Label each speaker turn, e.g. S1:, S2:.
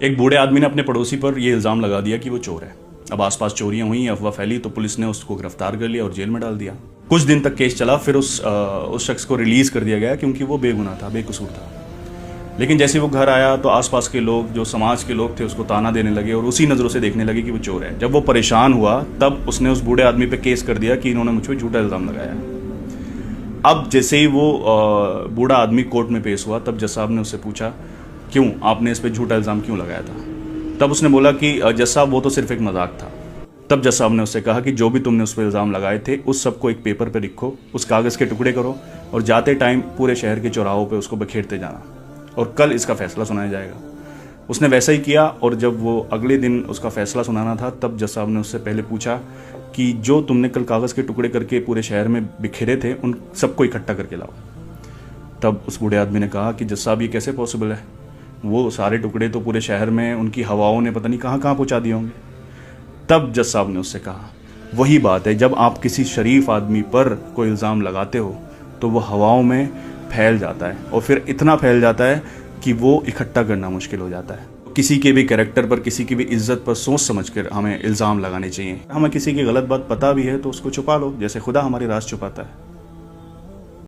S1: एक बूढ़े आदमी ने अपने पड़ोसी पर यह इल्ज़ाम लगा दिया कि वो चोर है। अब आसपास चोरियां हुई, अफवाह फैली तो पुलिस ने उसको गिरफ्तार कर लिया और जेल में डाल दिया। कुछ दिन तक केस चला, फिर उस शख्स को रिलीज़ कर दिया गया क्योंकि वो बेगुनाह था, बेकसूर था। लेकिन जैसे वो घर आया तो आसपास के लोग, जो समाज के लोग थे, उसको ताना देने लगे और उसी नज़रों से देखने लगे कि वो चोर है। जब वो परेशान हुआ तब उसने उस बूढ़े आदमी पे केस कर दिया कि इन्होंने मुझ पर झूठा इल्ज़ाम लगाया। अब जैसे ही वो बूढ़ा आदमी कोर्ट में पेश हुआ तब जज साहब ने उससे पूछा, क्यों आपने इस पर झूठा इल्ज़ाम क्यों लगाया था? तब उसने बोला कि जज साहब वो तो सिर्फ एक मजाक था। तब जज साहब ने उससे कहा कि जो भी तुमने उस पर इल्ज़ाम लगाए थे उस सबको एक पेपर पे लिखो, उस कागज़ के टुकड़े करो और जाते टाइम पूरे शहर के चौराहों पे उसको बखेरते जाना और कल इसका फैसला सुनाया जाएगा। उसने वैसा ही किया और जब वो अगले दिन उसका फैसला सुनाना था तब जज साहब ने उससे पहले पूछा कि जो तुमने कल कागज़ के टुकड़े करके पूरे शहर में बिखेरे थे उन सबको इकट्ठा करके लाओ। तब उस बूढ़े आदमी ने कहा कि जज साहब ये कैसे पॉसिबल है, वो सारे टुकड़े तो पूरे शहर में उनकी हवाओं ने पता नहीं कहाँ कहाँ पहुँचा दिए होंगे। तब जज साहब ने उससे कहा, वही बात है, जब आप किसी शरीफ आदमी पर कोई इल्ज़ाम लगाते हो तो वो हवाओं में फैल जाता है और फिर इतना फैल जाता है कि वो इकट्ठा करना मुश्किल हो जाता है। किसी के भी कैरेक्टर पर, किसी की भी इज्जत पर सोच समझ कर हमें इल्ज़ाम लगाने चाहिए। हमें किसी की गलत बात पता भी है तो उसको छुपा लो, जैसे खुदा हमारी राज छुपाता है।